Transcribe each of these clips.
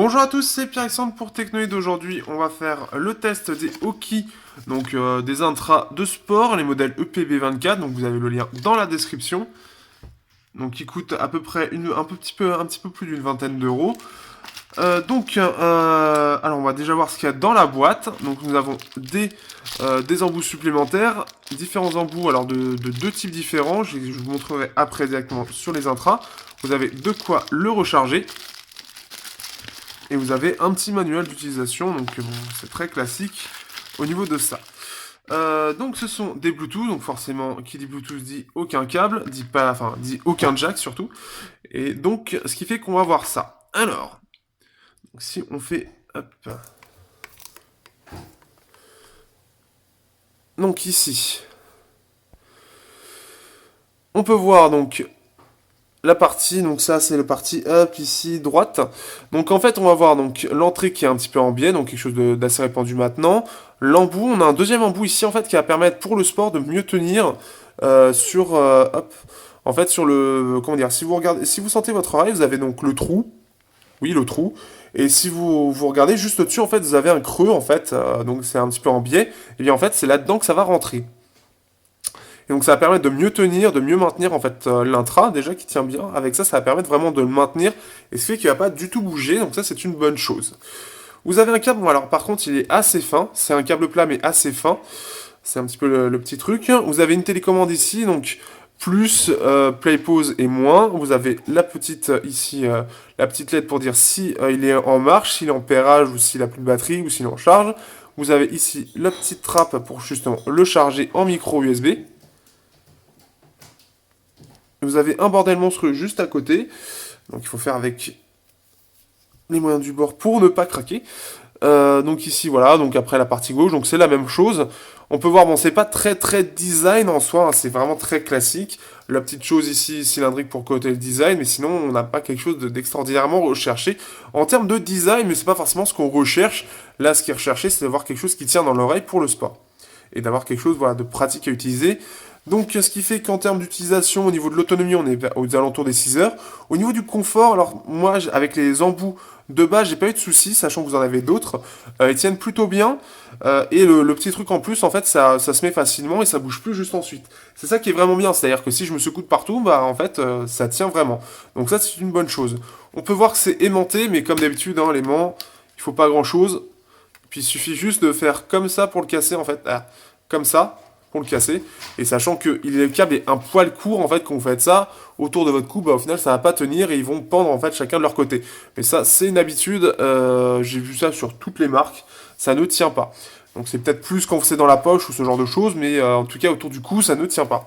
Bonjour à tous, c'est Pierre-Alexandre pour Technoïd. Aujourd'hui, on va faire le test des Hockey, donc des intras de sport, les modèles EPB24, donc vous avez le lien dans la description. Donc qui coûte à peu près un petit peu plus d'une vingtaine d'euros. Alors on va déjà voir ce qu'il y a dans la boîte. Donc nous avons des embouts supplémentaires, différents embouts, alors de deux types différents. Je vous montrerai après directement sur les intras. Vous avez de quoi le recharger. Et vous avez un petit manuel d'utilisation, donc bon, c'est très classique au niveau de ça. Donc ce sont des Bluetooth, donc forcément qui dit Bluetooth dit aucun câble, dit aucun jack surtout. Et donc ce qui fait qu'on va voir ça. Alors, donc, si on fait hop. Donc ici, on peut voir donc la partie, donc ça c'est la partie up ici droite. Donc en fait on va voir donc l'entrée qui est un petit peu en biais, donc quelque chose d'assez répandu maintenant. L'embout, on a un deuxième embout ici en fait qui va permettre pour le sport de mieux tenir hop, en fait sur le, comment dire, si vous regardez, si vous sentez votre oreille, vous avez donc le trou, oui le trou, et si vous regardez juste au-dessus en fait vous avez un creux en fait, donc c'est un petit peu en biais, et bien en fait c'est là-dedans que ça va rentrer. Et donc ça va permettre de mieux tenir, de mieux maintenir en fait l'intra déjà qui tient bien. Avec ça, ça va permettre vraiment de le maintenir et ce fait qu'il va pas du tout bouger. Donc ça c'est une bonne chose. Vous avez un câble, bon alors par contre il est assez fin. C'est un câble plat mais assez fin. C'est un petit peu le petit truc. Vous avez une télécommande ici, donc plus play pause et moins. Vous avez la petite ici, la petite LED pour dire si il est en marche, s'il est en pérage ou s'il a plus de batterie ou s'il est en charge. Vous avez ici la petite trappe pour justement le charger en micro USB. Vous avez un bordel monstrueux juste à côté. Donc il faut faire avec les moyens du bord pour ne pas craquer. Donc ici voilà, donc après la partie gauche, donc c'est la même chose. On peut voir, bon c'est pas très design en soi, hein, c'est vraiment très classique. La petite chose ici cylindrique pour côté le design, mais sinon on n'a pas quelque chose d'extraordinairement recherché. En termes de design, mais c'est pas forcément ce qu'on recherche. Là ce qui est recherché c'est d'avoir quelque chose qui tient dans l'oreille pour le sport. Et d'avoir quelque chose voilà, de pratique à utiliser. Donc ce qui fait qu'en termes d'utilisation, au niveau de l'autonomie, on est aux alentours des 6 heures. Au niveau du confort, alors moi avec les embouts de base, j'ai pas eu de soucis, sachant que vous en avez d'autres. Ils tiennent plutôt bien. Et le petit truc en plus, en fait, ça se met facilement et ça bouge plus juste ensuite. C'est ça qui est vraiment bien, c'est-à-dire que si je me secoue de partout, bah en fait, ça tient vraiment. Donc ça, c'est une bonne chose. On peut voir que c'est aimanté, mais comme d'habitude, hein, l'aimant, il faut pas grand-chose. Puis il suffit juste de faire comme ça pour le casser, en fait. Ah, comme ça, pour le casser. Et sachant que le câble est un poil court, en fait, quand vous faites ça, autour de votre cou, bah, au final, ça va pas tenir et ils vont pendre, en fait, chacun de leur côté. Mais ça, c'est une habitude. J'ai vu ça sur toutes les marques. Ça ne tient pas. Donc c'est peut-être plus quand c'est dans la poche ou ce genre de choses, mais en tout cas, autour du cou, ça ne tient pas.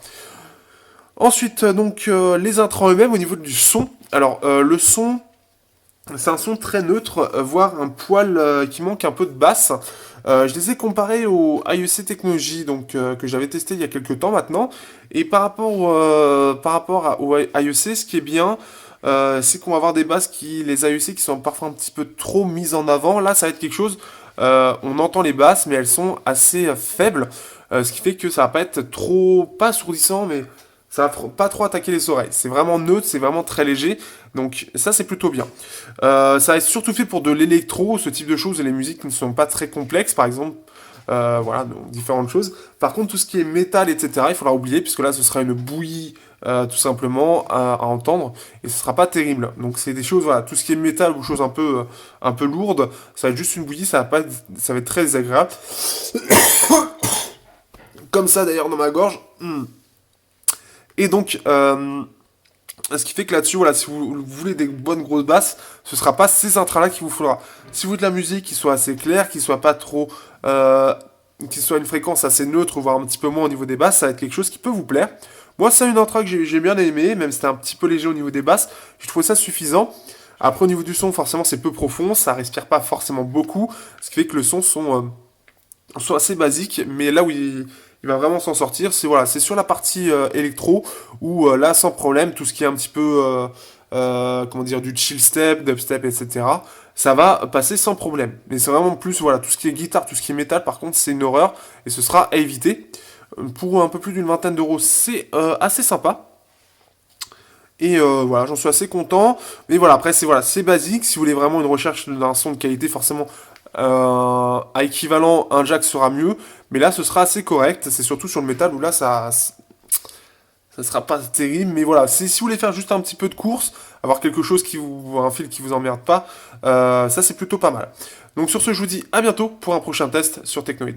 Ensuite, les intrants eux-mêmes, au niveau du son. Alors, le son, c'est un son très neutre, voire un poil qui manque un peu de basse. Je les ai comparés au IEC Technology, donc que j'avais testé il y a quelques temps maintenant. Et par rapport au IEC, ce qui est bien, c'est qu'on va avoir des basses les IEC qui sont parfois un petit peu trop mises en avant. Là, ça va être quelque chose. On entend les basses, mais elles sont assez faibles, ce qui fait que ça va pas être trop, pas assourdissant, mais ça va pas trop attaquer les oreilles. C'est vraiment neutre, c'est vraiment très léger. Donc ça c'est plutôt bien. Ça est surtout fait pour de l'électro, ce type de choses, et les musiques qui ne sont pas très complexes, par exemple. Voilà, donc différentes choses. Par contre, tout ce qui est métal, etc., il faudra oublier, puisque là, ce sera une bouillie, tout simplement, à entendre, et ce sera pas terrible. Donc, c'est des choses, voilà, tout ce qui est métal ou choses un peu lourdes, ça va être juste une bouillie, ça va être très désagréable. Comme ça, d'ailleurs, dans ma gorge. Et donc, ce qui fait que là-dessus, voilà, si vous voulez des bonnes grosses basses, ce sera pas ces intras-là qu'il vous faudra. Si vous voulez de la musique qui soit assez claire, qui soit pas trop, qui soit une fréquence assez neutre, voire un petit peu moins au niveau des basses, ça va être quelque chose qui peut vous plaire. Moi, c'est une intra que j'ai bien aimé, même si c'était un petit peu léger au niveau des basses, je trouvais ça suffisant. Après, au niveau du son, forcément, c'est peu profond, ça respire pas forcément beaucoup, ce qui fait que le son sont assez basiques, mais là où il va vraiment s'en sortir, c'est voilà, c'est sur la partie électro, où là, sans problème, tout ce qui est un petit peu, comment dire, du chill step, dubstep, etc., ça va passer sans problème. Mais c'est vraiment plus, voilà, tout ce qui est guitare, tout ce qui est métal, par contre, c'est une horreur, et ce sera à éviter. Pour un peu plus d'une vingtaine d'euros, c'est assez sympa. Et voilà, j'en suis assez content. Mais voilà, après, c'est basique. Si vous voulez vraiment une recherche d'un son de qualité, forcément, à équivalent, un jack sera mieux. Mais là, ce sera assez correct. C'est surtout sur le métal où là, ça sera pas terrible. Mais voilà, si vous voulez faire juste un petit peu de course, avoir quelque chose un fil qui vous emmerde pas, ça c'est plutôt pas mal. Donc sur ce, je vous dis à bientôt pour un prochain test sur Technoid.